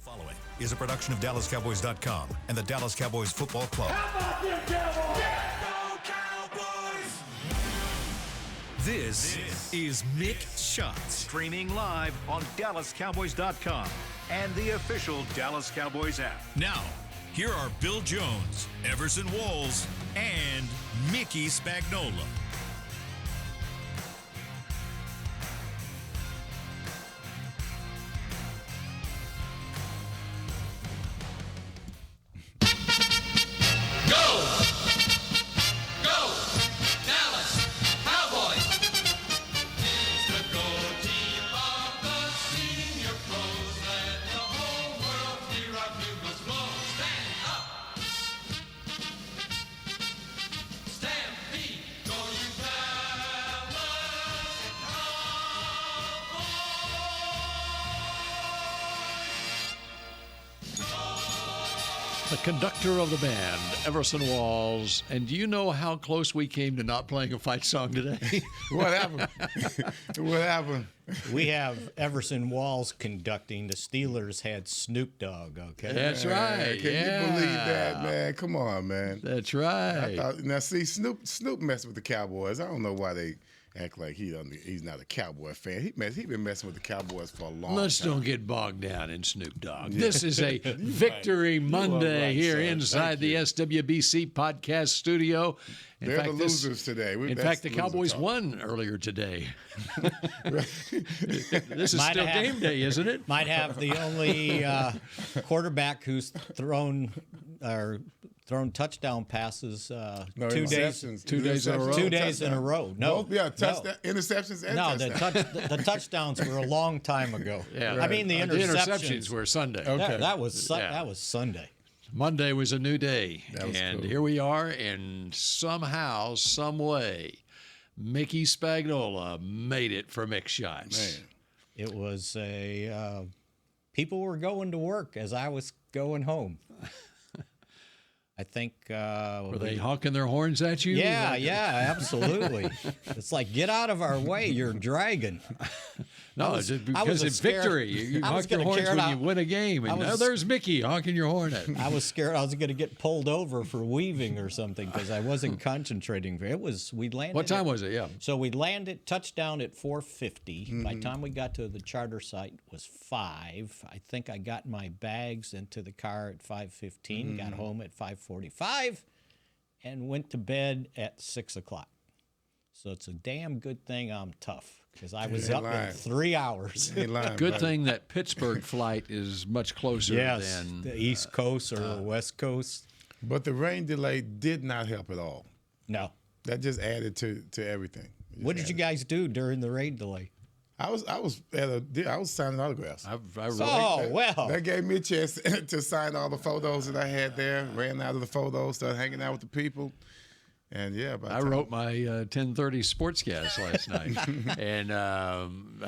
Following is a production of DallasCowboys.com and the Dallas Cowboys Football Club. How about them Cowboys? Go Cowboys! This is Mick Shots, streaming live on DallasCowboys.com and the official Dallas Cowboys app. Now, here are Bill Jones, Everson Walls, and Mickey Spagnola. The conductor of the band, Everson Walls. And do you know how close we came to not playing a fight song today? What happened? What happened? We have Everson Walls conducting. The Steelers had Snoop Dogg, okay? That's right. Can you believe that, man? Come on, man. That's right. Now, see, Snoop messed with the Cowboys. I don't know why they act like he's not a Cowboy fan. He been messing with the Cowboys for a long time. Let's don't get bogged down in Snoop Dogg. This is a Victory Monday here inside the SWBC podcast studio. They're the losers today. In fact, the Cowboys won earlier today. This is still game day, isn't it? Might have the only quarterback who's thrown touchdown passes 2 days in a row. No, interceptions and touchdowns. The touchdowns were a long time ago. Yeah, I mean the interceptions were Sunday. Okay. That was Sunday. Monday was a new day, and cool. Here we are, and somehow, some way, Mickey Spagnola made it for Mick Shots. Man. It was people were going to work as I was going home. I think were they honking their horns at you? Yeah, absolutely. It's like, get out of our way, you're dragging. No, it's just because it's victory. You honk your horns when you win a game, and now there's Mickey honking your horn at. I was scared I was going to get pulled over for weaving or something because I wasn't concentrating. We landed. What time was it? Yeah. So we landed touchdown at 4:50. Mm-hmm. By the time we got to the charter site, it was 5. I think I got my bags into the car at 5:15. Mm-hmm. Got home at 5:45, and went to bed at 6 o'clock. So it's a damn good thing I'm tough because I was up in 3 hours. Good thing that Pittsburgh flight is much closer than the East Coast or the West Coast. But the rain delay did not help at all. No. That just added to everything. What did you guys do during the rain delay? I was signing autographs. That gave me a chance to sign all the photos that I had there. Ran out of the photos, started hanging out with the people. And I wrote my 10:30 sportscast last night, and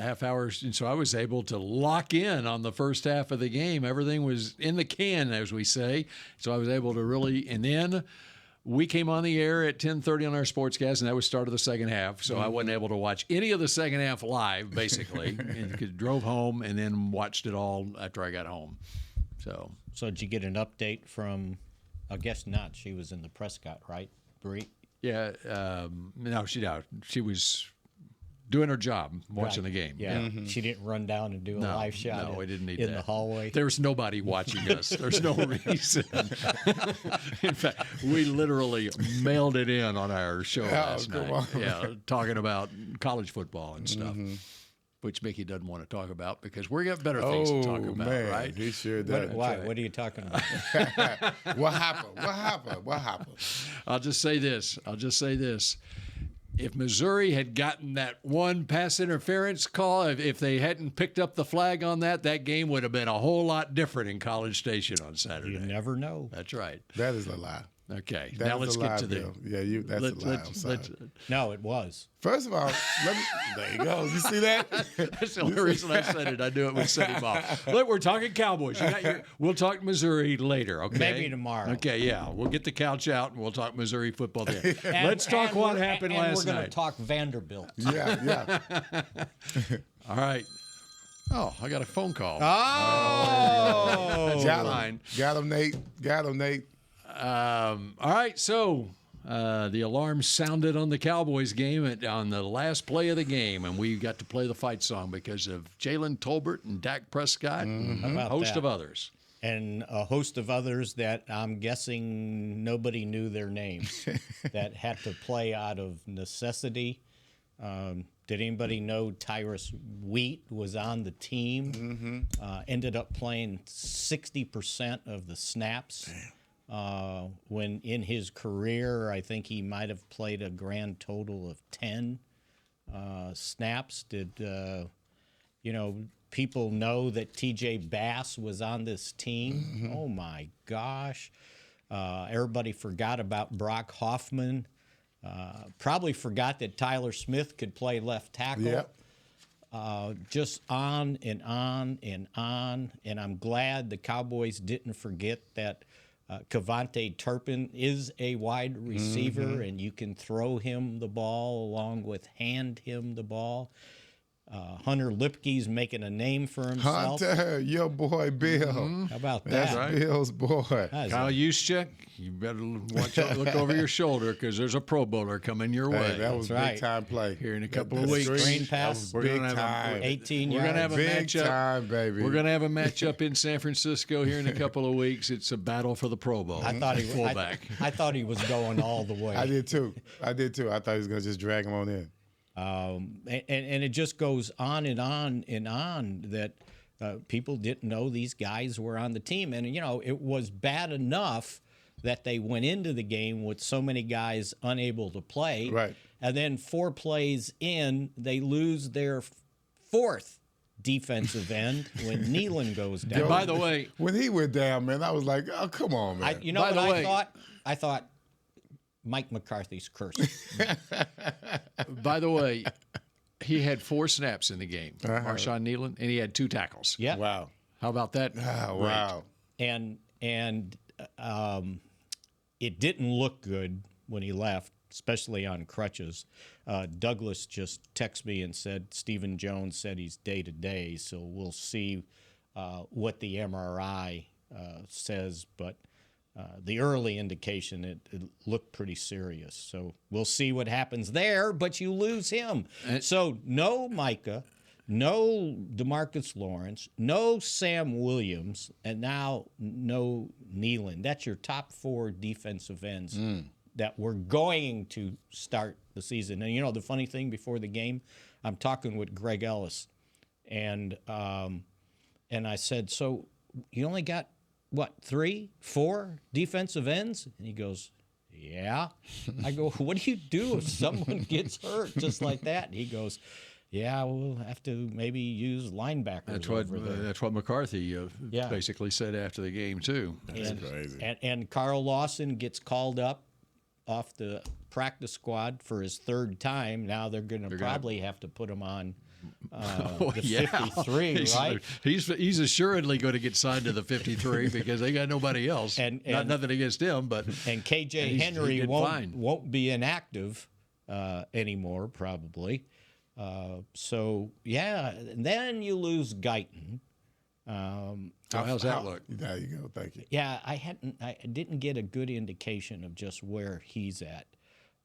half hours, and so I was able to lock in on the first half of the game. Everything was in the can, as we say. So I was able to really, and then we came on the air at 10:30 on our sportscast, and that was start of the second half. So I wasn't able to watch any of the second half live, basically, and drove home and then watched it all after I got home. So did you get an update from? I guess not. She was in the Prescott, right? Bree? Yeah, no, she was doing her job, watching the game. Yeah, She didn't run down and do a live shot. No, we didn't need in the hallway. There's nobody watching us. There's no reason. In fact, we literally mailed it in on our show last night. Yeah, talking about college football and stuff. Which Mickey doesn't want to talk about because we're got better things to talk about, man, right? He sure does. Why? What are you talking about? What happened? I'll just say this. If Missouri had gotten that one pass interference call, if they hadn't picked up the flag on that game would have been a whole lot different in College Station on Saturday. You never know. That's right. That is a lie. Okay, now let's get to the. Yeah, that's a lie. I'm sorry. No, it was. First of all, there you go. You see that? That's the only reason I said it. I knew it would set him off. Look, we're talking Cowboys. We'll talk Missouri later, okay? Maybe tomorrow. Okay, yeah. We'll get the couch out and we'll talk Missouri football then. Let's talk what happened last night. We're going to talk Vanderbilt. Yeah. All right. Oh, I got a phone call. Oh, Got him, Nate. All right, so the alarm sounded on the Cowboys game on the last play of the game, and we got to play the fight song because of Jalen Tolbert and Dak Prescott and a host of others. And a host of others that I'm guessing nobody knew their names that had to play out of necessity. Did anybody know Tyrus Wheat was on the team? Ended up playing 60% of the snaps. When in his career, I think he might have played a grand total of 10 snaps. Did, people know that T.J. Bass was on this team? Oh, my gosh. Everybody forgot about Brock Hoffman. Probably forgot that Tyler Smith could play left tackle. Yep. Just on and on and on. And I'm glad the Cowboys didn't forget that KaVontae Turpin is a wide receiver, and you can throw him the ball along with hand him the ball. Hunter Lipke's making a name for himself. Hunter, your boy Bill. How about that? That's right. Bill's boy. Kyle Juszczyk, you better look over your shoulder because there's a Pro Bowler coming your way. Hey, that was right. big time play. Here in a couple of weeks. Screen pass. We're Big gonna have time. 18 We're yards. gonna have a Big matchup. time, baby. We're gonna have a matchup in San Francisco here in a couple of weeks. It's a battle for the Pro Bowl. I thought fullback. I thought he was going all the way. I did too. I thought he was going to just drag him on in. And it just goes on and on and on that people didn't know these guys were on the team. And, it was bad enough that they went into the game with so many guys unable to play. Right. And then 4 plays in, they lose their fourth defensive end when Nealon goes down. And by the way, When he went down, man, I was like, oh, come on, man. I thought Mike McCarthy's curse. by the way, he had 4 snaps in the game, Marshawn Nealon, and he had 2 tackles. Yeah. Wow. How about that? Oh, wow. And it didn't look good when he left, especially on crutches. Douglas just texted me and said Stephen Jones said he's day-to-day, so we'll see what the MRI says. But the early indication, it looked pretty serious. So we'll see what happens there, but you lose him. So no Micah, no DeMarcus Lawrence, no Sam Williams, and now no Nealon. That's your top 4 defensive ends that were going to start the season. And, the funny thing, before the game, I'm talking with Greg Ellis, and I said, so you only got, 3, 4 defensive ends? And he goes, yeah. I go, what do you do if someone gets hurt just like that? And he goes, yeah, we'll have to maybe use linebackers over there. That's what McCarthy basically said after the game, too. That's crazy. And Carl Lawson gets called up off the practice squad for his 3rd time. Now they're going to probably have to put him on the 53, right? He's assuredly going to get signed to the 53 because they got nobody else. And nothing against him, but and KJ Henry won't be inactive anymore, probably. So yeah, and then you lose Guyton. how's that look? There you go. Thank you. Yeah, I didn't get a good indication of just where he's at.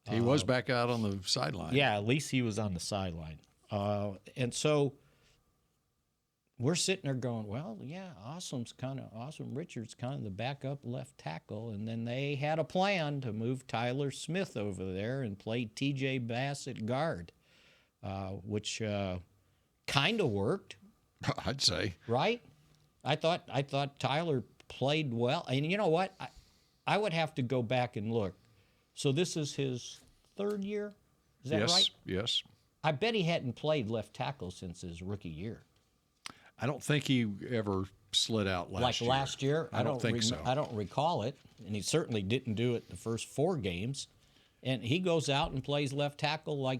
He was back out on the sideline. Yeah, at least he was on the sideline. And so we're sitting there going, well, yeah, Awesome Richard's kind of the backup left tackle. And then they had a plan to move Tyler Smith over there and play T.J. Bass at guard, which kind of worked. I'd say. Right? I thought Tyler played well. And you know what? I would have to go back and look. So this is his 3rd year? Is that right? Yes. I bet he hadn't played left tackle since his rookie year. I don't think he ever slid out last year. Like last year? I don't think so. I don't recall it. And he certainly didn't do it the first 4 games. And he goes out and plays left tackle like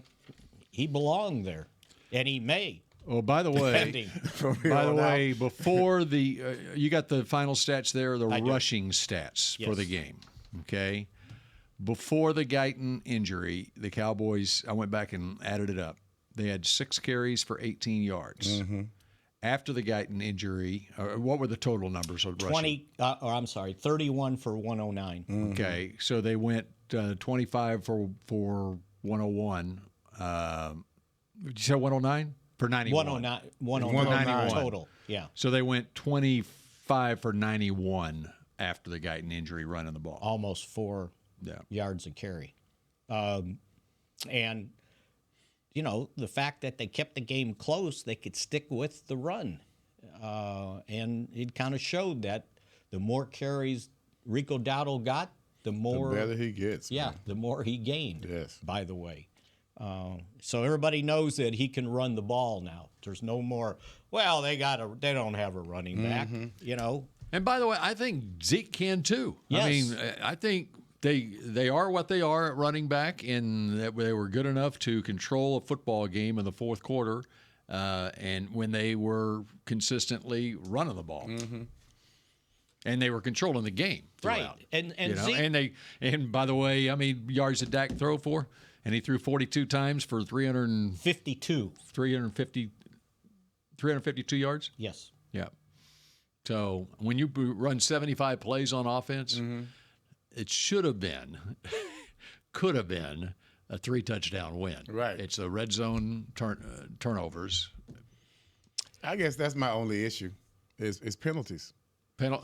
he belonged there. And he may. Oh, by the way, before the you got the final stats there, the rushing stats for the game, okay? Before the Guyton injury, the Cowboys, I went back and added it up. They had 6 carries for 18 yards. Mm-hmm. after the Guyton injury, what were the total numbers of rushing? 31 for 109. Okay, so they went 25 for 101. Did you say 109? For 91. 109 total. Yeah. So they went 25 for 91 after the Guyton injury running the ball. Almost 4 yards a carry. And, you know, the fact that they kept the game close, they could stick with the run. And it kind of showed that the more carries Rico Dowdle got, the better he gets. Yeah, Man. the more he gained, Yes. by the way. So everybody knows that he can run the ball now. There's no more, well, they don't have a running back, you know. And by the way, I think Zeke can too. Yes. I mean, I think they are what they are at running back, and that they were good enough to control a football game in the fourth quarter, and when they were consistently running the ball. And they were controlling the game throughout. Right. And you know? Zeke, and by the way, I mean, yards did Dak throw for? And he threw 42 times for 52. 352 yards? Yes. Yeah. So when you run 75 plays on offense, it should have been, could have been a 3-touchdown win. Right. It's the red zone turnovers. I guess that's my only issue is penalties.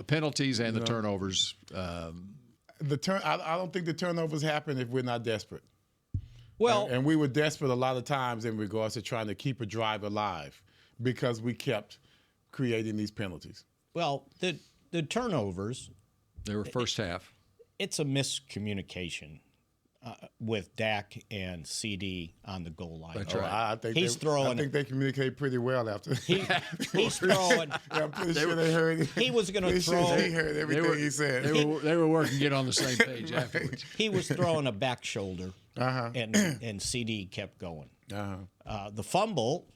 Penalties and the turnovers. I don't think the turnovers happen if we're not desperate. Well, And we were desperate a lot of times in regards to trying to keep a drive alive because we kept creating these penalties. well, the turnovers, They were first half. it's a miscommunication with Dak and CD on the goal line. That's right. I think He's throwing. I think they communicate pretty well after. He's throwing. Yeah, I'm pretty sure they heard it. He was going to throw. He heard everything he said. They were working to get on the same page afterwards. He was throwing a back shoulder, Uh-huh. and CD kept going. Uh-huh. The fumble.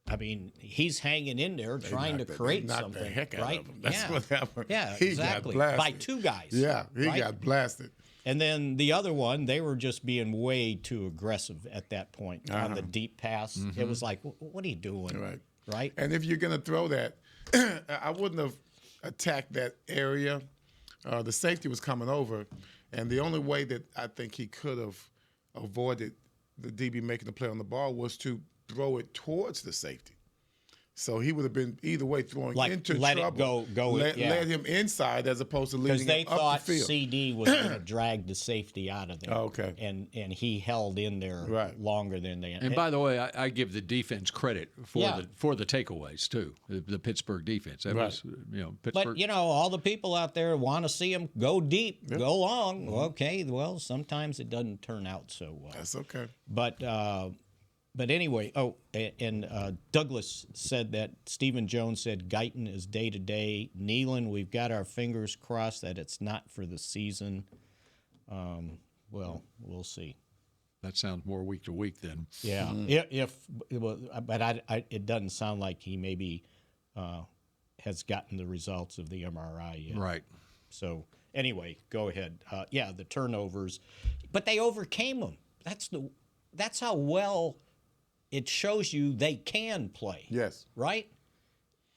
I mean, he's hanging in there trying to create knocked something, the heck out right? of him. That's yeah. what happened. Yeah, He got exactly. blasted. By 2 guys. Yeah, he right? got blasted. And then the other one, they were just being way too aggressive at that point on the deep pass. It was like, what are you doing? Right. Right? And if you're going to throw that, I wouldn't have attacked that area. The safety was coming over, and the only way that I think he could have avoided the DB making the play on the ball was to throw it towards the safety. So he would have been either way throwing Like, into let it trouble. let him inside as opposed to Because leading they him up thought the field. CD was going to drag the safety out of there. Oh, okay. And he held in there Right. longer than they. And by the way, I give the defense credit Yeah. for the takeaways too. The Pittsburgh defense. That was Pittsburgh. But, you know, all the people out there want to see him go deep, go long. Okay, well, sometimes it doesn't turn out so well. That's okay. But anyway, Douglas said that Stephen Jones said Guyton is day-to-day. Nealon, we've got our fingers crossed that it's not for the season. Well, we'll see. That sounds more week to week then. Yeah, it doesn't sound like he maybe has gotten the results of the MRI yet. Right. So anyway, go ahead. The turnovers, but they overcame them. That's how well it shows you they can play. Yes. Right?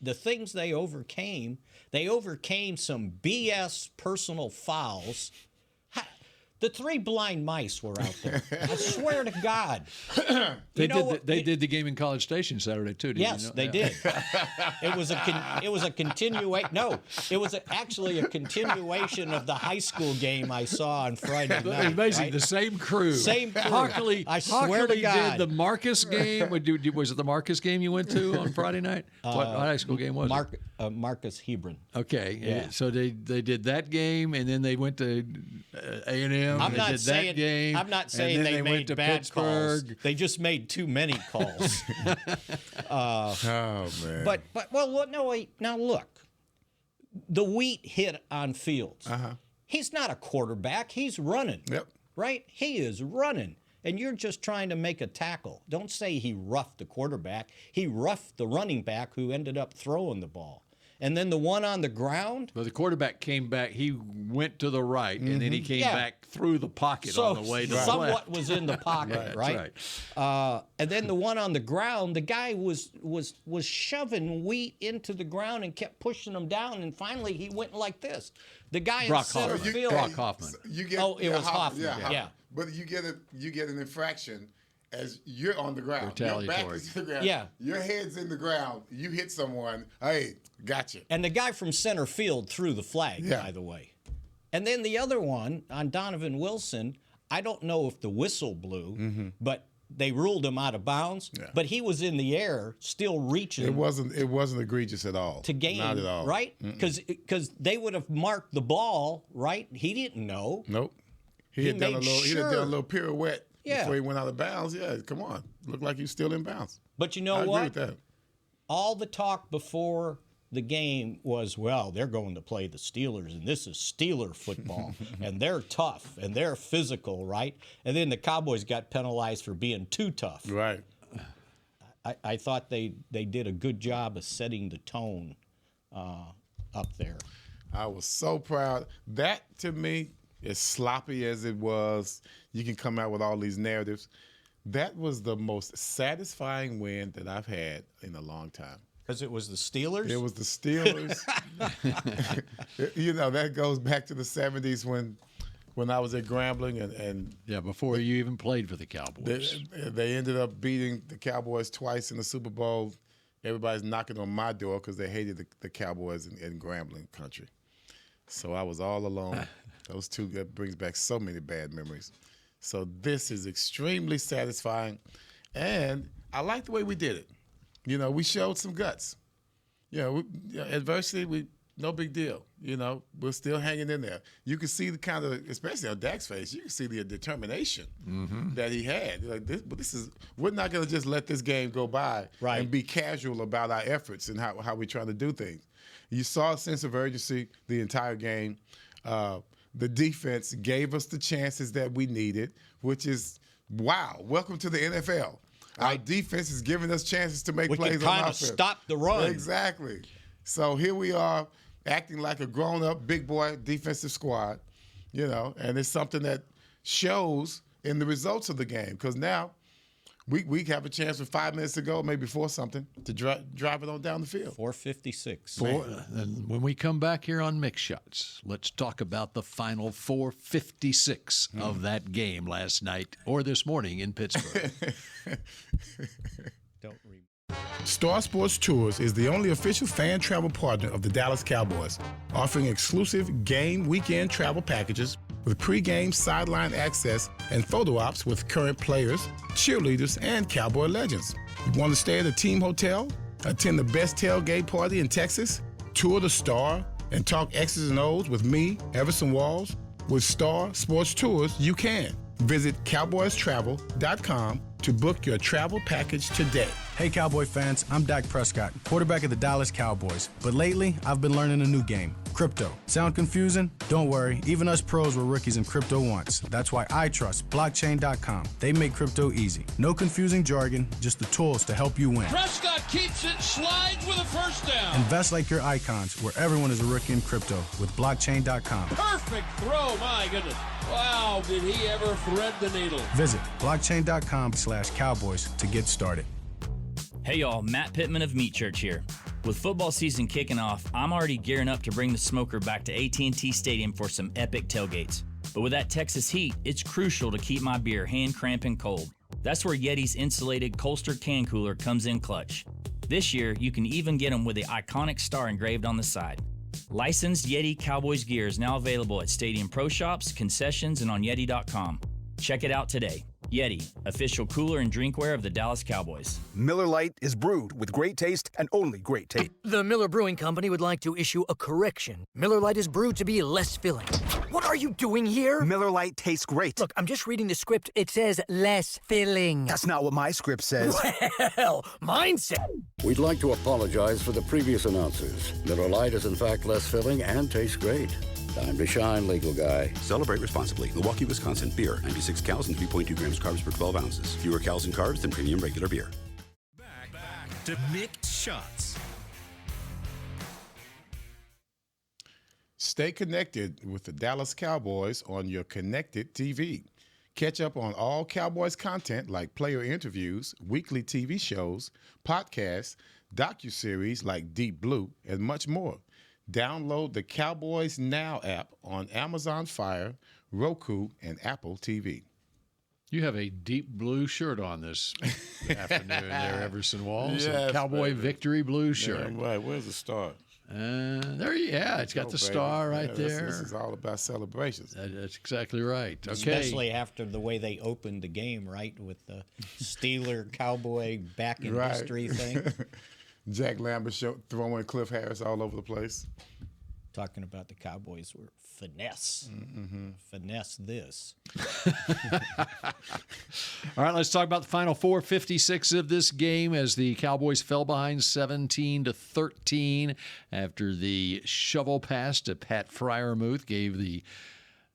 The things they overcame some BS personal fouls. The 3 blind mice were out there. I swear to God. They did the game in College Station Saturday too. Yes, you know? they did. It was a continuation. No, it was actually a continuation of the high school game I saw on Friday night. It's amazing. right? The same crew. Same crew. Hockley, I swear to God. did the Marcus game. Was it the Marcus game you went to on Friday night? What high school game was it? Marcus Hebron. Okay. Yeah. So they did that game, and then they went to A&M. I'm they not did saying that game, I'm not and saying then they went made to bad calls. Pittsburgh. They just made too many calls. Oh man. But no wait. Now look, the Wheat hit on Fields. He's not a quarterback. He's running. Yep. Right? He is running. And you're just trying to make a tackle. Don't say he roughed the quarterback. He roughed the running back who ended up throwing the ball. And then the one on the ground. But the quarterback came back. He went to the right, and then he came back through the pocket on the way to the left. Somewhat was in the pocket, right? And then the one on the ground, the guy was shoving Wheat into the ground and kept pushing him down, and finally he went like this. The guy in center field. Brock Hoffman. It was Hoffman. Yeah. But you get an infraction as you're on the ground. Retaliatory. Your back is to the ground. Yeah. Your head's in the ground. You hit someone. Hey, gotcha. And the guy from center field threw the flag, by the way. And then the other one on Donovan Wilson, I don't know if the whistle blew, but they ruled him out of bounds. Yeah. But he was in the air, still reaching. It wasn't egregious at all. To gain, not at all. Right? Because they would have marked the ball, right? He didn't know. Nope. He had done a little pirouette before he went out of bounds. Yeah, come on. Looked like he was still in bounds. But you know what? I agree with that. All the talk before the game was, well, they're going to play the Steelers, and this is Steeler football, and they're tough, and they're physical, right? And then the Cowboys got penalized for being too tough. Right. I thought they did a good job of setting the tone up there. I was so proud. That, to me, as sloppy as it was, you can come out with all these narratives. That was the most satisfying win that I've had in a long time. Because it was the Steelers? It was the Steelers. You know, that goes back to the 70s when I was at Grambling. And before you even played for the Cowboys. They ended up beating the Cowboys twice in the Super Bowl. Everybody's knocking on my door because they hated the Cowboys in Grambling country. So I was all alone. Those two, that brings back so many bad memories. So this is extremely satisfying. And I like the way we did it. You know, we showed some guts. You know, adversity, no big deal. You know, we're still hanging in there. You can see the kind of, especially on Dak's face, you can see the determination that he had. Like we're not going to just let this game go by and be casual about our efforts and how we're trying to do things. You saw a sense of urgency the entire game. The defense gave us the chances that we needed, which is, wow, welcome to the NFL. Our defense is giving us chances to make plays on offense. We can kind of stop the run. Exactly. So here we are acting like a grown-up, big boy defensive squad, you know, and it's something that shows in the results of the game because now we have a chance with 5 minutes to go, maybe 4 something, to drive it on down the field. 4:56. And when we come back here on Mix Shots, let's talk about the final 4:56 of that game last night or this morning in Pittsburgh. Star Sports Tours is the only official fan travel partner of the Dallas Cowboys, offering exclusive game weekend travel packages with pre-game sideline access and photo ops with current players, cheerleaders, and Cowboy legends. You want to stay at a team hotel, attend the best tailgate party in Texas, tour the Star, and talk X's and O's with me, Everson Walls? With Star Sports Tours, you can. Visit cowboystravel.com to book your travel package today. Hey Cowboy fans, I'm Dak Prescott, quarterback of the Dallas Cowboys. But lately, I've been learning a new game, crypto. Sound confusing? Don't worry, even us pros were rookies in crypto once. That's why I trust blockchain.com. They make crypto easy. No confusing jargon, just the tools to help you win. Prescott keeps it, slides with a first down. Invest like your icons, where everyone is a rookie in crypto with blockchain.com. Perfect throw, my goodness. Wow, did he ever thread the needle. Visit blockchain.com/Cowboys to get started. Hey y'all, Matt Pittman of Meat Church here. With football season kicking off, I'm already gearing up to bring the smoker back to AT&T Stadium for some epic tailgates. But with that Texas heat, it's crucial to keep my beer hand cramping cold. That's where Yeti's insulated Colster can cooler comes in clutch. This year, you can even get them with the iconic star engraved on the side. Licensed Yeti Cowboys gear is now available at Stadium Pro Shops, concessions, and on Yeti.com. Check it out today. Yeti, official cooler and drinkware of the Dallas Cowboys. Miller Lite is brewed with great taste and only great taste. The Miller Brewing Company would like to issue a correction. Miller Lite is brewed to be less filling. What are you doing here? Miller Lite tastes great. Look, I'm just reading the script. It says less filling. That's not what my script says. Well, mine says... We'd like to apologize for the previous announcers. Miller Lite is in fact less filling and tastes great. Time to shine, legal guy. Celebrate responsibly. Milwaukee, Wisconsin. Beer. 96 calories and 3.2 grams carbs per 12 ounces. Fewer calories and carbs than premium regular beer. Back to Mick Shots. Stay connected with the Dallas Cowboys on your connected TV. Catch up on all Cowboys content like player interviews, weekly TV shows, podcasts, docuseries like Deep Blue, and much more. Download the Cowboys Now app on Amazon Fire, Roku, and Apple TV. You have a deep blue shirt on this afternoon there, Everson Walls. Yes, a Cowboy baby. victory blue shirt. Yeah, right. Where's the star? It's got the star right there. This is all about celebrations. That's exactly right. Okay. Especially after the way they opened the game, right, with the Steeler Cowboy back in history thing. Jack Lambert throwing Cliff Harris all over the place. Talking about the Cowboys were finesse. Finesse this. All right, let's talk about the final 4:56 of this game as the Cowboys fell behind 17-13 after the shovel pass to Pat Freiermuth gave the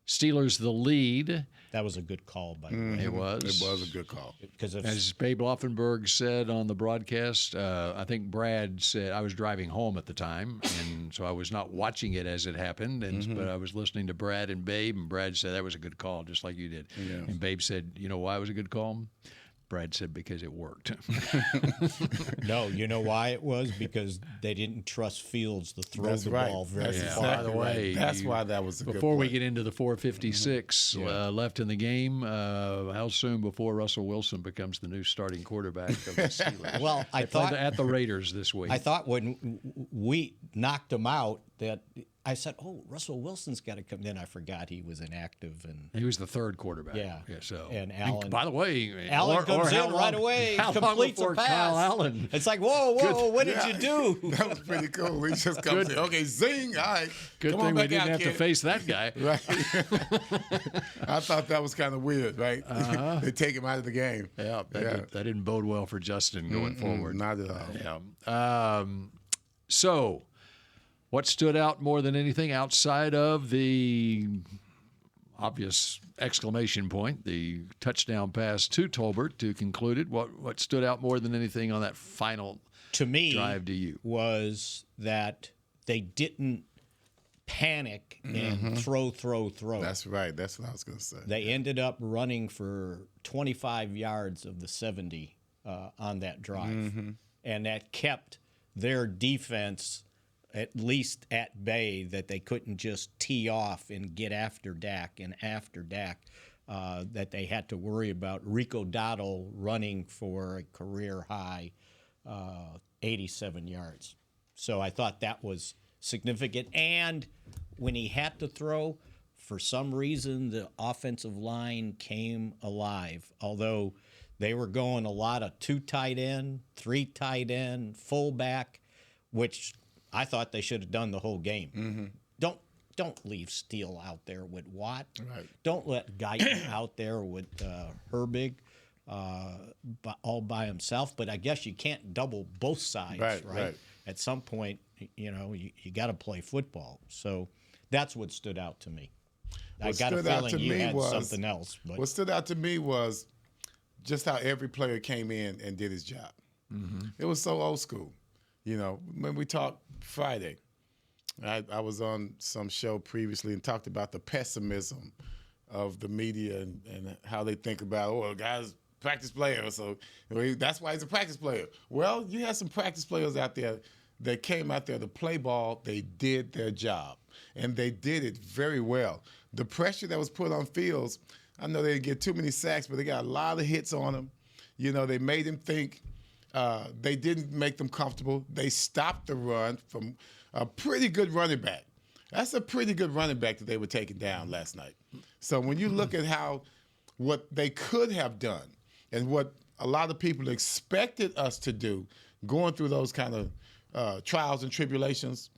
Steelers the lead. That was a good call, by the way. It was. It was a good call. Because as Babe Loffenberg said on the broadcast, I think Brad said, I was driving home at the time, and so I was not watching it as it happened, but I was listening to Brad and Babe, and Brad said that was a good call, just like you did. Yeah. And Babe said, you know why it was a good call? Brad said, because it worked. No, you know why it was? Because they didn't trust Fields to throw the ball very far. By the way, that's why that was a good before we play. get into the 4:56 left in the game, how soon before Russell Wilson becomes the new starting quarterback of the Steelers? Well, I thought at the Raiders this week. I thought when we knocked him out that I said, "Oh, Russell Wilson's got to come." Then I forgot he was inactive, and he was the third quarterback. Yeah. So and Allen. by the way, Allen comes in right away, completes a pass. Kyle Allen. It's like, whoa, what did you do? That was pretty cool. He just comes in, okay, zing, all right. Good come thing on we back didn't out, have kid. to face that guy. Right. I thought that was kind of weird, right? They take him out of the game. Yeah, that didn't bode well for Justin going forward. Not at all. Yeah. So, what stood out more than anything outside of the obvious exclamation point, the touchdown pass to Tolbert to conclude it? What stood out more than anything on that final to me drive to you? Was that they didn't panic and throw. That's right. That's what I was going to say. They ended up running for 25 yards of the 70 on that drive. And that kept their defense at least at bay, that they couldn't just tee off and get after Dak and after Dak, that they had to worry about Rico Dottle running for a career high 87 yards. So I thought that was significant. And when he had to throw, for some reason, the offensive line came alive, although they were going a lot of 2 tight end, 3 tight end, fullback, which I thought they should have done the whole game. Don't leave Steele out there with Watt. Right. Don't let Guyton out there with Herbig all by himself. But I guess you can't double both sides, right? At some point, you got to play football. So that's what stood out to me. I got a feeling you had something else. But what stood out to me was just how every player came in and did his job. It was so old school. When we talked Friday, I was on some show previously and talked about the pessimism of the media and how they think about, a guy's practice player, so that's why he's a practice player. Well, you had some practice players out there that came out there to play ball. They did their job, and they did it very well. The pressure that was put on Fields, I know they didn't get too many sacks, but they got a lot of hits on him. They made him think. They didn't make them comfortable. They stopped the run from a pretty good running back. That's a pretty good running back that they were taking down last night. So when you look at what they could have done and what a lot of people expected us to do going through those kind of trials and tribulations,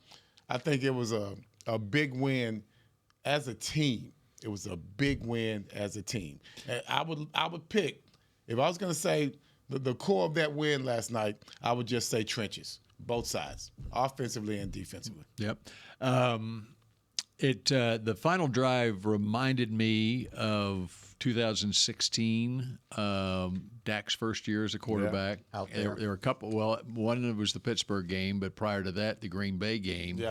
I think it was a big win as a team. It was a big win as a team. And I would pick, if I was going to say the core of that win last night, I would just say trenches, both sides, offensively and defensively. Yep. The final drive reminded me of 2016, Dak's first year as a quarterback. Yeah, out there. There were a couple. Well, one was the Pittsburgh game, but prior to that, the Green Bay game,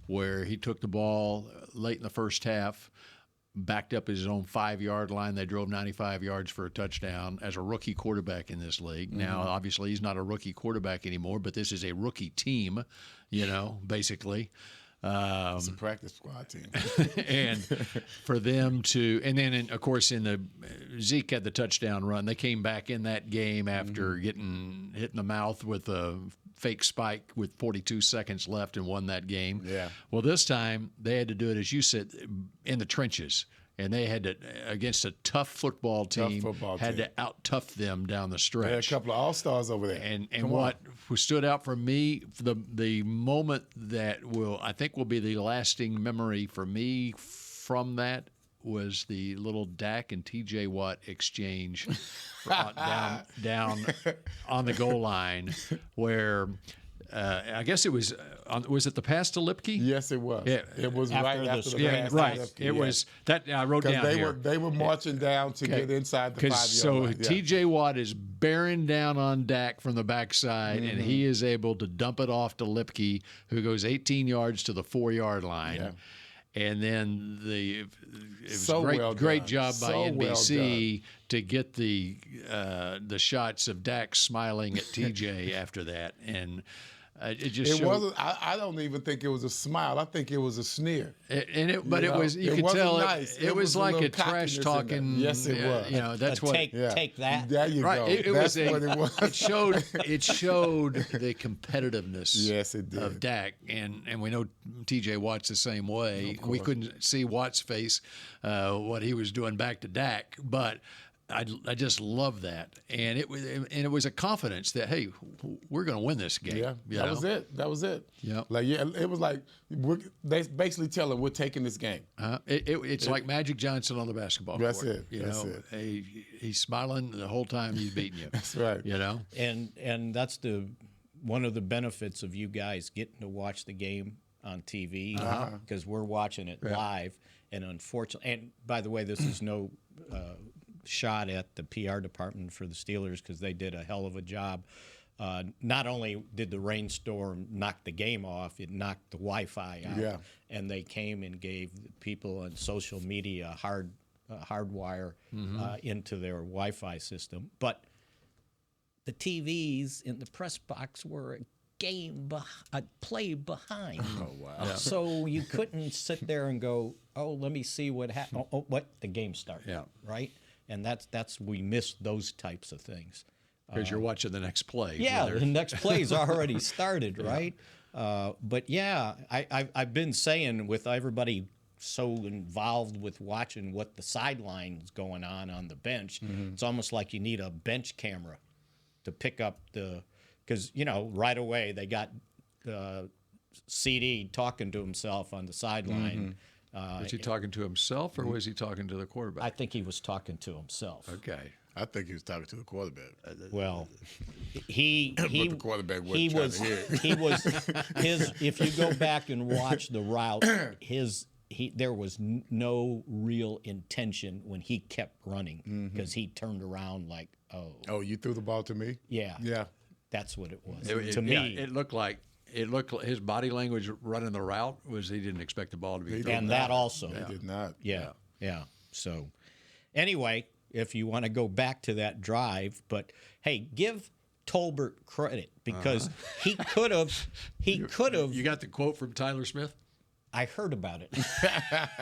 where he took the ball late in the first half, backed up his own 5-yard line. They drove 95 yards for a touchdown as a rookie quarterback in this league. Now, obviously, he's not a rookie quarterback anymore, but this is a rookie team, basically. It's a practice squad team. And for them to, and then, of course, Zeke had the touchdown run. They came back in that game after getting hit in the mouth with a fake spike with 42 seconds left and won that game. Yeah. Well, this time they had to do it, as you said, in the trenches. And they had to, against a tough football team, to out-tough them down the stretch. There are a couple of all-stars over there. And what stood out for me, the moment that I think will be the lasting memory for me from that was the little Dak and T.J. Watt exchange down on the goal line where I guess it was it the pass to Lipke? Yes, it was. Yeah. It was right after the pass right. to Lipke. It was that I wrote down here. They were marching down to get inside the 5-yard line. So T.J. Watt is bearing down on Dak from the backside, and he is able to dump it off to Lipke, who goes 18 yards to the 4yard line. Yeah. And then it was great job by NBC to get the shots of Dak smiling at TJ after that, and it just showed. Wasn't. I don't even think it was a smile. I think it was a sneer. But it was. You could tell nice. It was like a trash talking. Yes, it was. That's what. Take that. There you go. That's what it was. It showed the competitiveness. Yes, it did. Of Dak, and we know T.J. Watt's the same way. We couldn't see Watt's face, what he was doing back to Dak, but I just love that, and it was a confidence that, hey, we're going to win this game. Yeah, that was it. Yeah, it was like they basically tell him we're taking this game. It's like Magic Johnson on the basketball court. That's it. He's smiling the whole time he's beating you. That's right. And that's one of the benefits of you guys getting to watch the game on TV because we're watching it live, and unfortunately, and by the way, this is no shot at the PR department for the Steelers because they did a hell of a job. Not only did the rainstorm knock the game off, it knocked the Wi-Fi out, and they came and gave people on social media hardwire into their Wi-Fi system. But the TVs in the press box were a play behind. Oh, wow. Yeah. So you couldn't sit there and go, oh, let me see what happened. The game started. Yeah. Right? And we missed those types of things. Because you're watching the next play. Yeah, the next play's already started, right? But yeah, I've been saying with everybody so involved with watching what the sideline's going on the bench, it's almost like you need a bench camera to pick up because right away they got CD talking to himself on the sideline. Was he talking to himself or was he talking to the quarterback? I think he was talking to himself. Okay. I think he was talking to the quarterback. Well, he but the quarterback wasn't trying to hear it. He was his. If you go back and watch the route, there was no real intention when he kept running because he turned around like, oh, you threw the ball to me? Yeah, yeah, that's what it was. To me, it looked like his body language running the route was he didn't expect the ball to be thrown. And that also. He did not. Yeah. So anyway, if you want to go back to that drive, but hey, give Tolbert credit because he could have. You got the quote from Tyler Smith? I heard about it.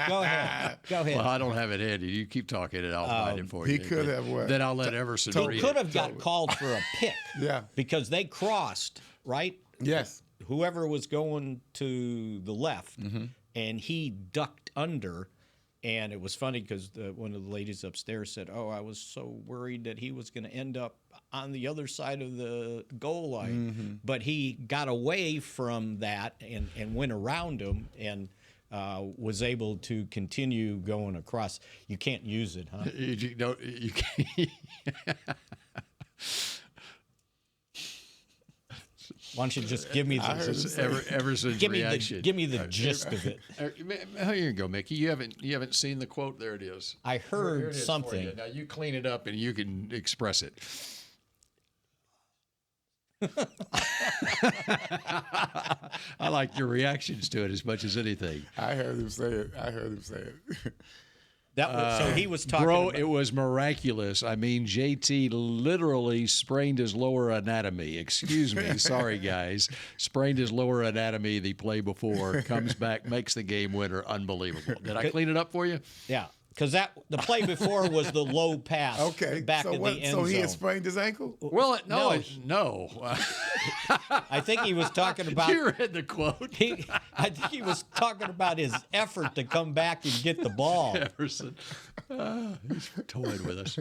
Go ahead. Well, I don't have it handy. You keep talking and I'll find it for you. He could have what? Then I'll let Everson read it. He could have got called for a pick. Yeah. Because they crossed, right? Yes. Whoever was going to the left, and he ducked under. And it was funny because one of the ladies upstairs said, "Oh, I was so worried that he was going to end up on the other side of the goal line." But he got away from that and went around him and was able to continue going across. You can't use it, huh? You can't. Why don't you just give me the Everson's reaction? Give me the gist of it. Here you go, Mickey. You haven't seen the quote? There it is. I heard Here it is something. for you. Now you clean it up and you can express it. I like your reactions to it as much as anything. I heard him say it. So he was talking Bro, about, it was miraculous. I mean, JT literally sprained his lower anatomy. Excuse me. Sorry, guys. Sprained his lower anatomy the play before, comes back, makes the game winner. Unbelievable. Did I clean it up for you? Yeah. Because the play before was the low pass. Okay. Back so in the end So he zone. had sprained his ankle? Well, no. I think he was talking about. You read the quote. I think he was talking about his effort to come back and get the ball. Everson. He's toying with us.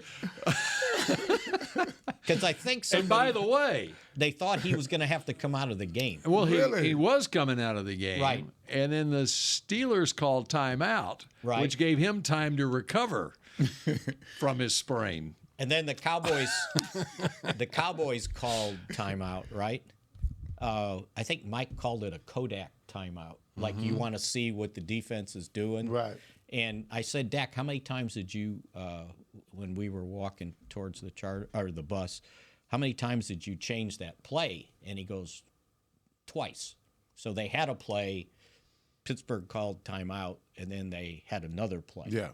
Because I think And by the way, they thought he was going to have to come out of the game. well, he was coming out of the game. Right. And then the Steelers called timeout, which gave him time to recover from his sprain. And then the Cowboys called timeout, right? I think Mike called it a Kodak timeout. Like you want to see what the defense is doing. Right. And I said, Dak, how many times did you, when we were walking towards the bus, how many times did you change that play? And he goes, twice. So they had a play. Pittsburgh called timeout, and then they had another play. Yeah.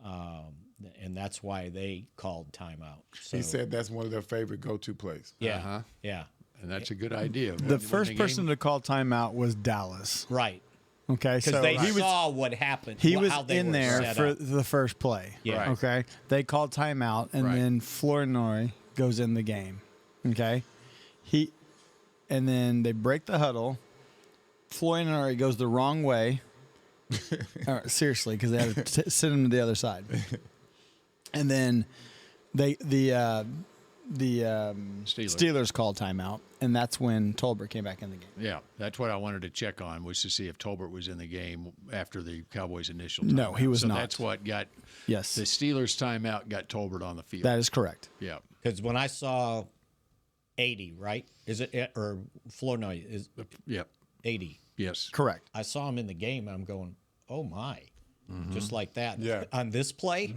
And that's why they called timeout. So, He said that's one of their favorite go-to plays. yeah, yeah. And that's a good idea. The first person to call timeout was Dallas. Right. Okay, Because so they he saw what happened. He was how they in were there set for up. the first play. Yeah. Right. Okay. They called timeout, and then Flournoy goes in the game. Okay. And then they break the huddle. Flournoy goes the wrong way. Seriously, because they had to send him to the other side. And then the Steelers called timeout, and that's when Tolbert came back in the game. Yeah, that's what I wanted to check on, was to see if Tolbert was in the game after the Cowboys' initial timeout. No, he was so not. That's what got the Steelers' timeout got Tolbert on the field. That is correct. Yeah. Because when I saw 80, right? Is it or Flournoy is? Yep. 80. Yes. Correct. I saw him in the game, and I'm going, oh my, just like that. Yeah. On this play.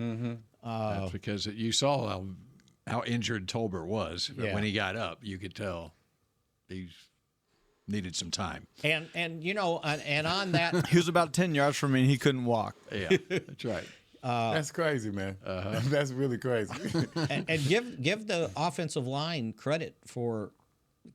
That's because you saw how injured Tolbert was. But when he got up, you could tell he needed some time. And on that, He was about 10 yards from me, and he couldn't walk. Yeah, that's right. That's crazy, man. That's really crazy. and give the offensive line credit for,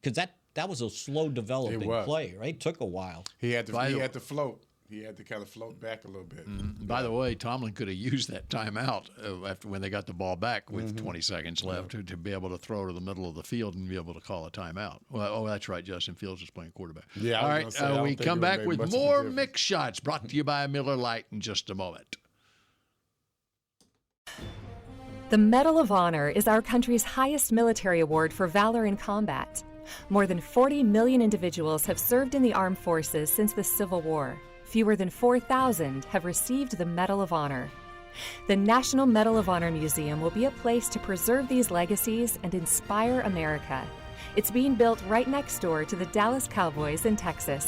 because that was a slow developing play, right? It took a while. He had to float. He had to kind of float back a little bit. By the way, Tomlin could have used that timeout after when they got the ball back with 20 seconds left to be able to throw to the middle of the field and be able to call a timeout. Well, that's right. Justin Fields was playing quarterback. Yeah. All right. We come back with more Mick Shots brought to you by Miller Lite in just a moment. The Medal of Honor is our country's highest military award for valor in combat. More than 40 million individuals have served in the armed forces since the Civil War. Fewer than 4,000 have received the Medal of Honor. The National Medal of Honor Museum will be a place to preserve these legacies and inspire America. It's being built right next door to the Dallas Cowboys in Texas.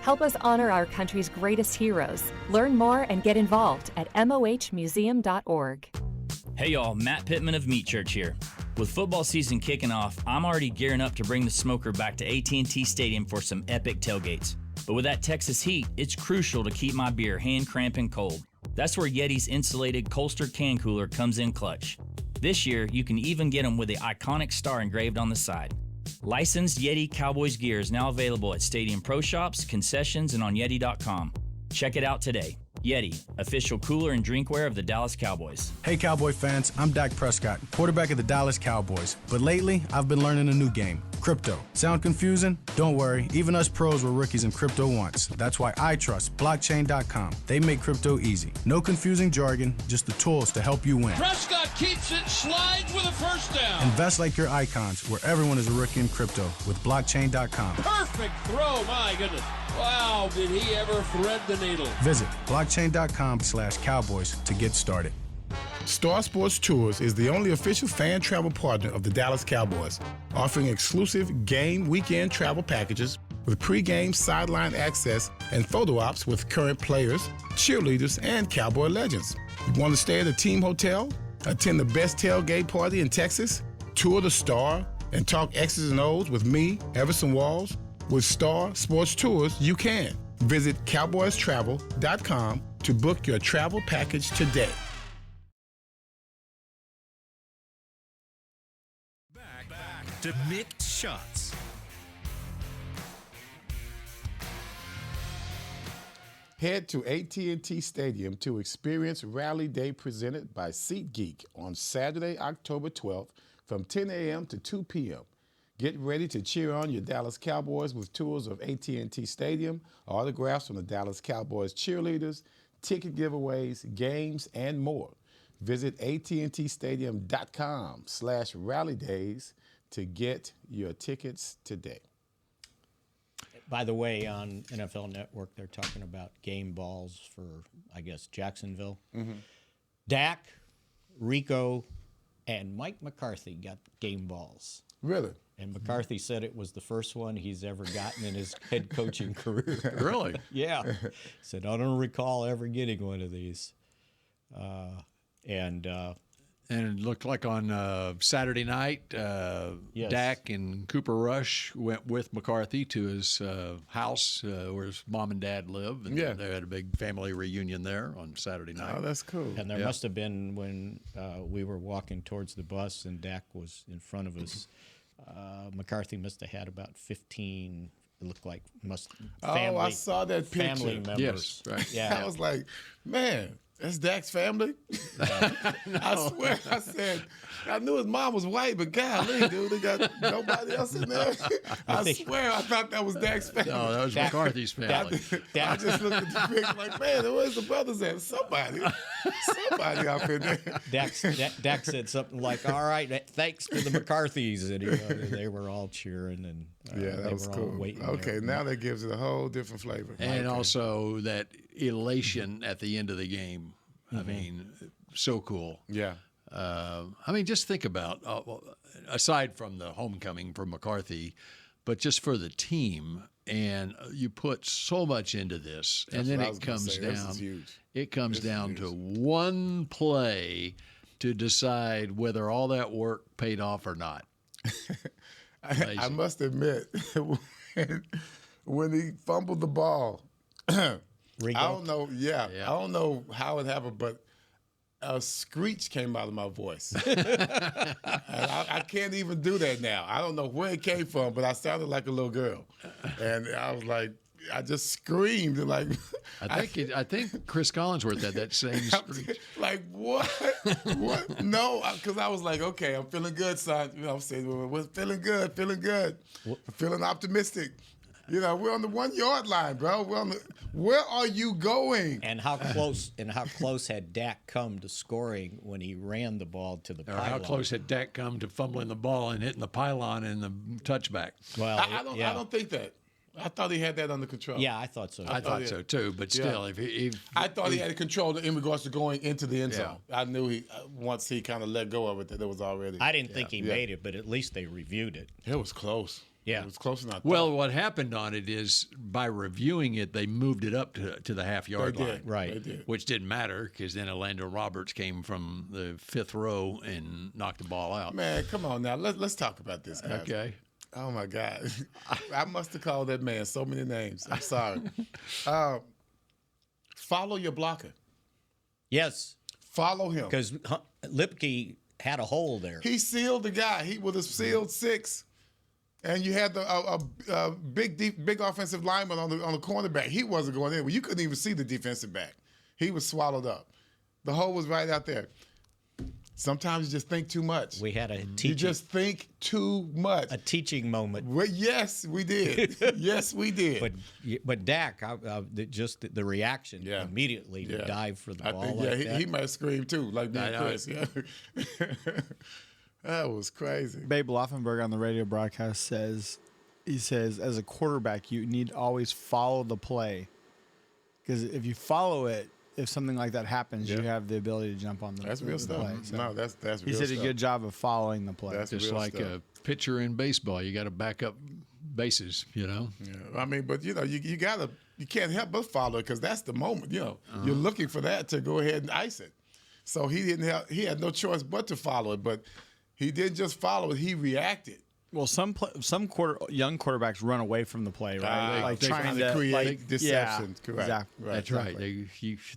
Help us honor our country's greatest heroes. Learn more and get involved at mohmuseum.org. Hey y'all, Matt Pittman of Meat Church here. With football season kicking off, I'm already gearing up to bring the smoker back to AT&T Stadium for some epic tailgates. But with that Texas heat, it's crucial to keep my beer hand cramping cold. That's where Yeti's insulated Colster can cooler comes in clutch. This year, you can even get them with the iconic star engraved on the side. Licensed Yeti Cowboys gear is now available at Stadium Pro Shops, concessions, and on Yeti.com. Check it out today. Yeti, official cooler and drinkware of the Dallas Cowboys. Hey Cowboy fans, I'm Dak Prescott, quarterback of the Dallas Cowboys. But lately, I've been learning a new game, crypto. Sound confusing? Don't worry, even us pros were rookies in crypto once. That's why I trust blockchain.com. They make crypto easy. No confusing jargon, just the tools to help you win. Prescott keeps it, slides with a first down. Invest like your icons, where everyone is a rookie in crypto with blockchain.com. Perfect throw, my goodness. Wow, did he ever thread the needle. Visit blockchain.com/Cowboys to get started. Star Sports Tours is the only official fan travel partner of the Dallas Cowboys, offering exclusive game weekend travel packages with pre-game sideline access and photo ops with current players, cheerleaders, and Cowboy legends. You want to stay at a team hotel, attend the best tailgate party in Texas, tour the Star, and talk X's and O's with me, Everson Walls? With Star Sports Tours, you can. Visit cowboystravel.com to book your travel package today. Back to Mick Shots. Head to AT&T Stadium to experience Rally Day presented by SeatGeek on Saturday, October 12th from 10 a.m. to 2 p.m. Get ready to cheer on your Dallas Cowboys with tours of AT&T Stadium, autographs from the Dallas Cowboys cheerleaders, ticket giveaways, games, and more. Visit AT&TStadium.com/rallydays to get your tickets today. By the way, on NFL Network, they're talking about game balls for, I guess, Jacksonville. Dak, Rico, and Mike McCarthy got game balls. Really? And McCarthy said it was the first one he's ever gotten in his head coaching career. Really? Yeah. Said, I don't recall ever getting one of these. And it looked like on Saturday night, Yes. Dak and Cooper Rush went with McCarthy to his house where his mom and dad live. And they had a big family reunion there on Saturday night. Oh, that's cool. And there must have been when we were walking towards the bus and Dak was in front of us. McCarthy must have had about 15. It looked like family. I saw that picture. Family members. Yes, right. Yeah. I was like, man, that's Dak's family? I swear, I said, I knew his mom was white, but golly, dude, they got nobody else in there. I swear, I thought that was Dak's family. No, that was McCarthy's family. I just looked at the picture like, man, where's the brothers at? Somebody up in there. Dak said something like, all right, thanks to the McCarthys. And they were all cheering. And Yeah, that they was were cool. all waiting Okay, there. now that gives it a whole different flavor. And Okay. also that elation at the end of the game. I mean, so cool. Yeah. I mean, just think about, aside from the homecoming for McCarthy, but just for the team. And you put so much into this, That's and then what I it was gonna comes say. This down. is huge. It comes This is down huge. to one play to decide whether all that work paid off or not. I must admit, when he fumbled the ball, I don't know. Yeah, I don't know how it happened, but a screech came out of my voice. And I can't even do that now. I don't know where it came from, but I sounded like a little girl, and I was like, I just screamed like. I think Chris Collinsworth had that same screech. Like what? What? No, because I was like, okay, I'm feeling good, son. You know, I'm saying, we're feeling good, I'm feeling optimistic. You know, we're on the 1 yard line, bro. Where are you going? And how close had Dak come to scoring when he ran the ball to the Or pylon? how close had Dak come to fumbling the ball and hitting the pylon and the touchback? Well, I don't think that. I thought he had that under control. Yeah, I thought so. I thought so too, but still, I thought he had control in regards to going into the end zone. I knew he once he kind of let go of it that it was already. I didn't think he made it, but at least they reviewed it. It was close. Yeah, it was close enough. Well, what happened on it is by reviewing it, they moved it up to the half-yard line. Right. They did. Which didn't matter because then Orlando Roberts came from the fifth row and knocked the ball out. Man, come on now. Let's talk about this, guys. Okay. Oh my God, I must have called that man so many names. I'm sorry. Follow your blocker. Yes. Follow him. Because Lipke had a hole there. He sealed the guy. He would have sealed 6, and you had a big offensive lineman on the cornerback. He wasn't going in. Well, you couldn't even see the defensive back. He was swallowed up. The hole was right out there. Sometimes you just think too much. We had a teaching. You just think too much. A teaching moment. Well, yes, we did. Yes, we did. But Dak, just the reaction immediately to dive for the ball. I think, like that. he might have screamed too, like me and Chris. Yeah. That was crazy. Babe Laufenberg on the radio broadcast says, as a quarterback, you need to always follow the play. Because if you follow it, if something like that happens, you have the ability to jump on the That's real stuff. play. So No, that's real he did a good job of following the play. That's Just real like stuff. a pitcher in baseball, you got to back up bases, you know. Yeah, I mean, but you can't help but follow it because that's the moment. You're looking for that to go ahead and ice it. So he had no choice but to follow it. But he didn't just follow it; he reacted. Well, some young quarterbacks run away from the play, right? They trying to create deception. Yeah, Correct. exactly. That's right.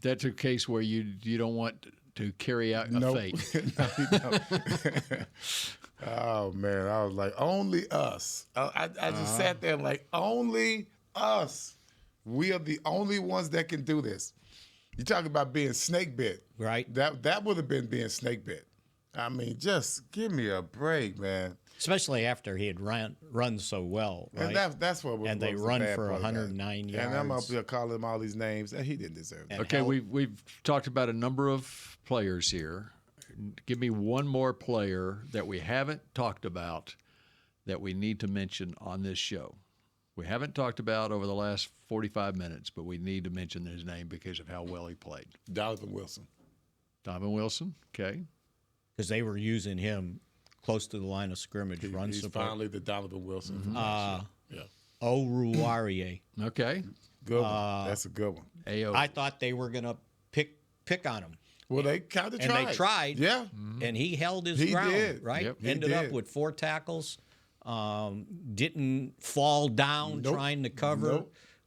That's a case where you don't want to carry out a fate. No, you don't. Oh man, I was like, only us. I just sat there like, only us. We are the only ones that can do this. You talk about being snake bit, right? That would have been being snake bit. I mean, just give me a break, man. Especially after he had run so well, right? And that's what. And they run for 109 yards. And I'm up there calling him all these names that he didn't deserve. That. Okay, we've talked about a number of players here. Give me one more player that we haven't talked about that we need to mention on this show. We haven't talked about over the last 45 minutes, but we need to mention his name because of how well he played. Donovan Wilson. Donovan Wilson, okay. Because they were using him close to the line of scrimmage, run he's support. finally the Donovan Wilson. From Oruwariye. Okay. Good one. That's a good one. I thought they were going to pick on him. Well, they kind of tried. And they tried. Yeah. And he held his He ground, did. right? Yep. He Ended did. up with 4 tackles. Didn't fall down trying to cover.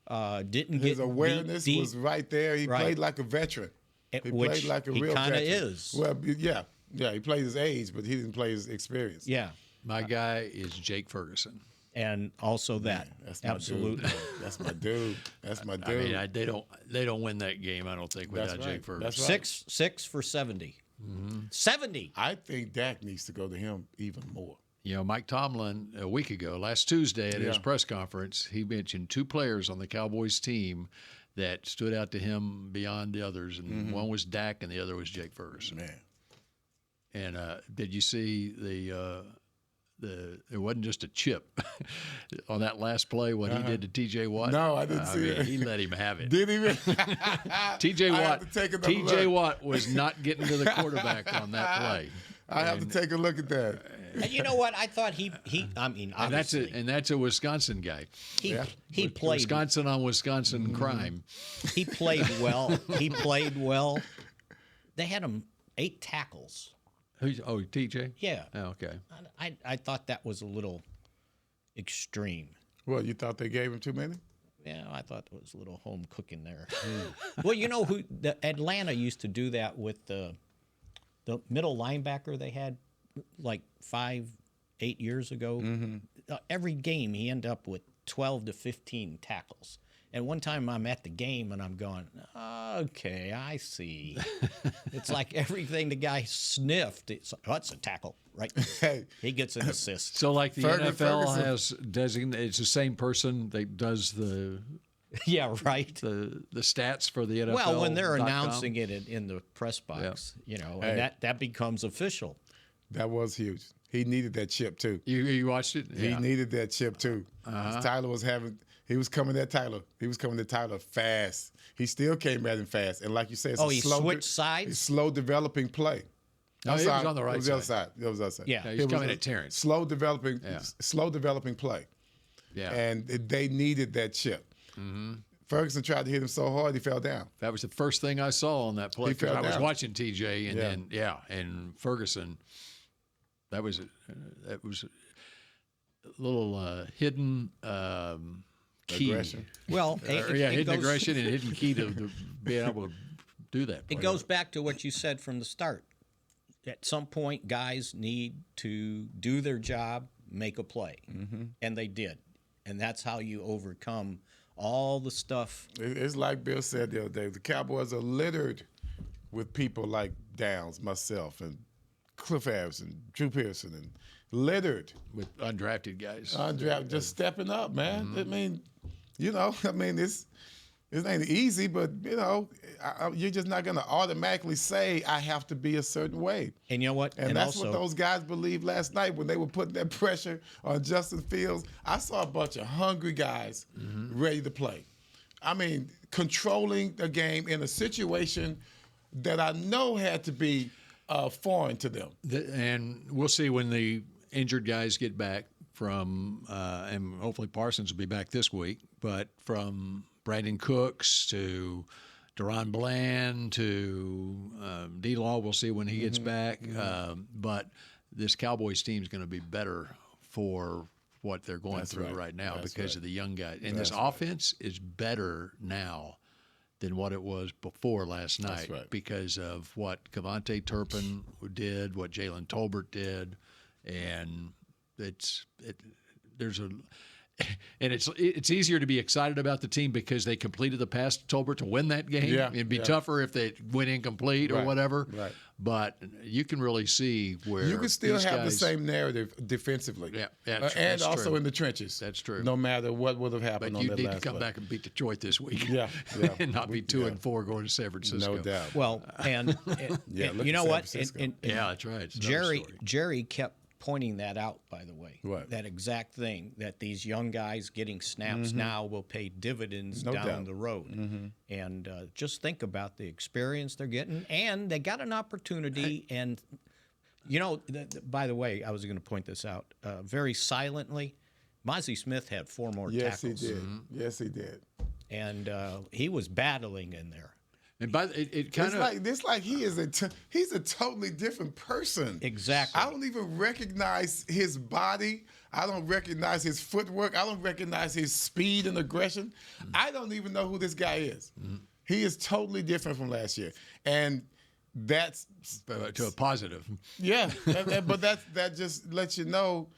Didn't His get awareness beat deep. was right there. He played like a veteran. He Which played like a he real kinda veteran. is. Well, yeah. He played his age, but he didn't play his experience. Yeah. My guy is Jake Ferguson. And also that. That's my Absolutely. dude. That's my dude. That's my dude. I mean, they don't win that game, I don't think, without Jake Ferguson. That's right. 6 for 70. 70. I think Dak needs to go to him even more. You know, Mike Tomlin, a week ago, last Tuesday at his press conference, he mentioned 2 players on the Cowboys team that stood out to him beyond the others, and one was Dak and the other was Jake Ferguson. Man. And did you see it wasn't just a chip on that last play, what he did to T.J. Watt? No, I didn't see it. He let him have it. Did he really? T.J. Watt was not getting to the quarterback on that play. I have to take a look at that. And you know what? I thought he I mean, obviously. And that's a Wisconsin guy. He played Wisconsin on Wisconsin crime. He played well. They had him 8 tackles. TJ? Yeah. Oh, okay. I thought that was a little extreme. Well, you thought they gave him too many? Yeah, I thought there was a little home cooking there. Well, you know who Atlanta used to do that with the middle linebacker they had like 5-8 years ago. Every game he ended up with 12 to 15 tackles. And one time I'm at the game and I'm going, okay, I see. It's like everything the guy sniffed. It's a tackle, right? Hey. He gets an assist. So like the NFL Ferguson has designated, it's the same person that does the yeah, right. the stats for the NFL. Well, when they're announcing it in the press box, you know, and that becomes official. That was huge. He needed that chip too. You watched it? He needed that chip too. Tyler was having. He was coming at Tyler. He was coming at Tyler fast. He still came at him fast. And like you said, it's he switched sides? Slow developing play. No, he was on the right It was the other side. It was the other side. Yeah. He's coming at Terrence. Slow developing play. Yeah. And they needed that chip. Ferguson tried to hit him so hard he fell down. That was the first thing I saw on that play. He fell I was down. watching TJ, and then and Ferguson. That was a little hidden key. Aggression. Well, hidden aggression and hidden key to being able to do that. It goes back to what you said from the start. At some point, guys need to do their job, make a play, and they did, and that's how you overcome all the stuff. It's like Bill said the other day. The Cowboys are littered with people like Downs, myself, and Cliff Harris and Drew Pearson, and littered with undrafted guys. Just stepping up, man. I mean, it's it ain't easy, but you're just not going to automatically say I have to be a certain way. And you know what? And that's what those guys believed last night when they were putting that pressure on Justin Fields. I saw a bunch of hungry guys ready to play. I mean, controlling the game in a situation that I know had to be foreign to them. And we'll see when the injured guys get back from, and hopefully Parsons will be back this week, but from Brandon Cooks to Deron Bland to D-Law, we'll see when he gets back. But this Cowboys team is going to be better for what they're going through right now because of the young guys. And this offense is better now than what it was before last night because of what KaVontae Turpin did, what Jalen Tolbert did, and it's easier to be excited about the team because they completed the pass to Tolbert to win that game. It'd be tougher if they went incomplete or whatever. Right. But you can really see where you can still have the same narrative defensively. And also true. In the trenches. That's true. No matter what would have happened on that last play. But you need to come back and beat Detroit this week. And not be 2-4 going to San Francisco. No doubt. Well, and you know what? That's right. Jerry kept pointing that out, by the way. That exact thing, that these young guys getting snaps now will pay dividends down the road. And just think about the experience they're getting. And they got an opportunity. And, you know, by the way, I was going to point this out. Very silently, Mozzie Smith had 4 more tackles. Yes, he did. Yes, he did. And he was battling in there. And by it kind of it's like he's a totally different person. Exactly. I don't even recognize his body. I don't recognize his footwork. I don't recognize his speed and aggression. I don't even know who this guy is. He is totally different from last year, and that's to a positive. Yeah, but that just lets you know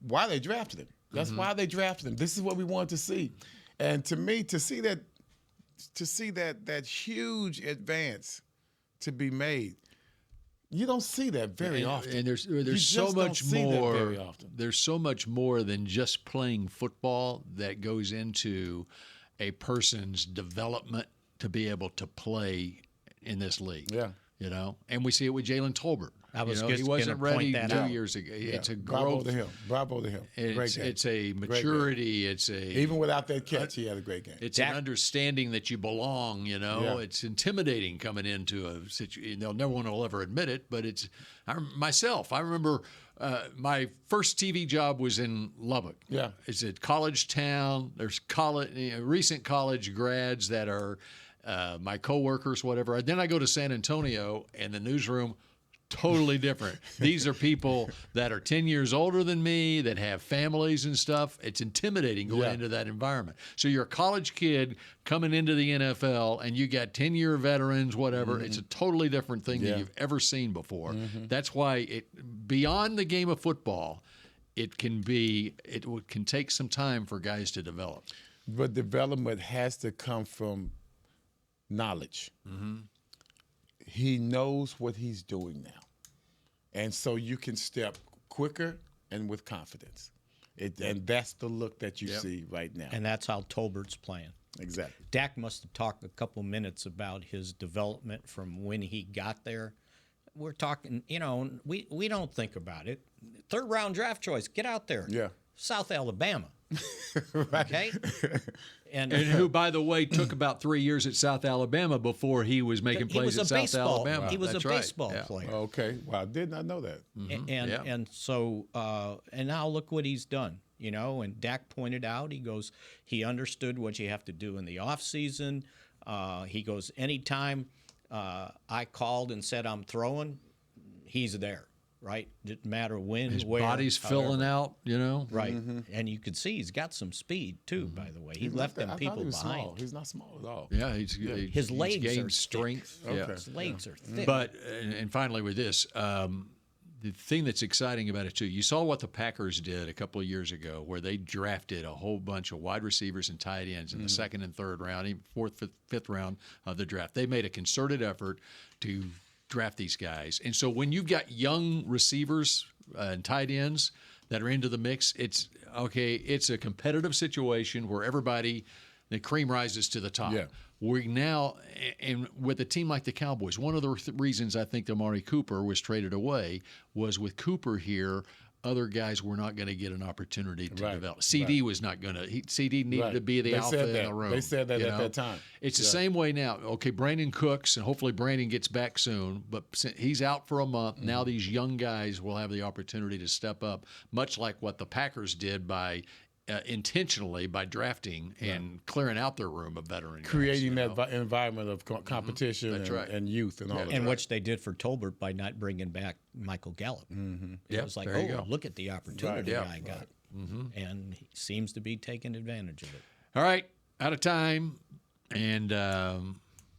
why they drafted him. That's why they drafted him. This is what we wanted to see, and to me, to see that huge advance to be made, you don't see that very often. And there's so much more. There's so much more than just playing football that goes into a person's development to be able to play in this league. Yeah. You know, and we see it with Jalen Tolbert. He wasn't ready 2 years ago. Yeah. It's a growth. Bravo to him. It's a maturity. Even without that catch, he had a great game. It's an understanding that you belong. You know, it's intimidating coming into a situation. No one will ever admit it, but it's myself. I remember my first TV job was in Lubbock. Yeah, it's a college town. There's recent college grads that are my coworkers, whatever. Then I go to San Antonio, and the newsroom. Totally different. These are people that are 10 years older than me, that have families and stuff. It's intimidating going into that environment. So you're a college kid coming into the NFL, and you got 10-year veterans, whatever. It's a totally different thing than you've ever seen before. That's why beyond the game of football, it can take some time for guys to develop. But development has to come from knowledge. He knows what he's doing now. And so you can step quicker and with confidence. And that's the look that you see right now. And that's how Tolbert's playing. Exactly. Dak must have talked a couple minutes about his development from when he got there. We're talking, we don't think about it. 3rd round draft choice, get out there. Yeah. South Alabama. Okay? And who, by the way, took about 3 years at South Alabama before he was making plays at South Alabama. He was a baseball player. Okay. Well, I did not know that. And so and now look what he's done. And Dak pointed out, he understood what you have to do in the offseason. He goes, anytime I called and said I'm throwing, he's there. Right? Didn't matter when, his where. His body's filling out, Right. And you can see he's got some speed, too, by the way. He left them people behind. Small. He's not small at all. Yeah, his legs gained are strength. Thick. Okay. His legs are thick. But, and finally with this, the thing that's exciting about it, too, you saw what the Packers did a couple of years ago where they drafted a whole bunch of wide receivers and tight ends in the 2nd and 3rd round, even 4th, 5th round of the draft. They made a concerted effort to draft these guys. And so when you've got young receivers and tight ends that are into the mix, it's a competitive situation where the cream rises to the top. Yeah. We now, and with a team like the Cowboys, one of the reasons I think Amari Cooper was traded away was with Cooper here, other guys were not going to get an opportunity to develop. CD was not going to. CD needed to be the alpha in the room. They said that at that time. It's the same way now. Okay, Brandon Cooks, and hopefully Brandon gets back soon, but he's out for a month. Now these young guys will have the opportunity to step up, much like what the Packers did by intentionally by drafting and clearing out their room of veteran creating guys, that environment of competition and youth and all that. And which they did for Tolbert by not bringing back Michael Gallup. It was like, look at the opportunity I got. And he seems to be taking advantage of it. All right, out of time, and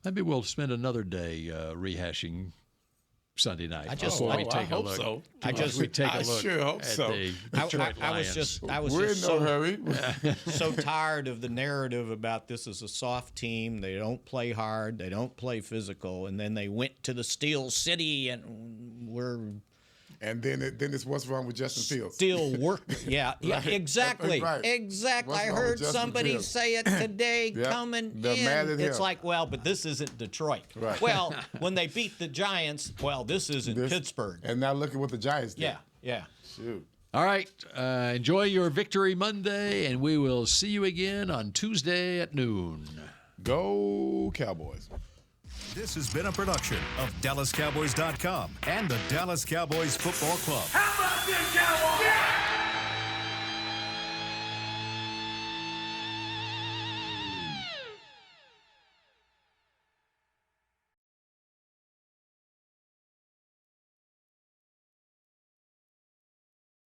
maybe we'll spend another day rehashing Sunday night. I sure hope so. I was We're just in no hurry. so tired of the narrative about this is a soft team. They don't play hard. They don't play physical. And then they went to the Steel City and we're. And then it's what's wrong with Justin Fields? Still working. Yeah, exactly. Exactly. I heard somebody say it today coming They're in. Mad at it's him. like, well, but this isn't Detroit. Right. Well, when they beat the Giants, well, this isn't Pittsburgh. And now look at what the Giants did. Yeah. Shoot. All right. Enjoy your Victory Monday, and we will see you again on Tuesday at noon. Go Cowboys. This has been a production of DallasCowboys.com and the Dallas Cowboys Football Club. How about this, Cowboys? Yeah!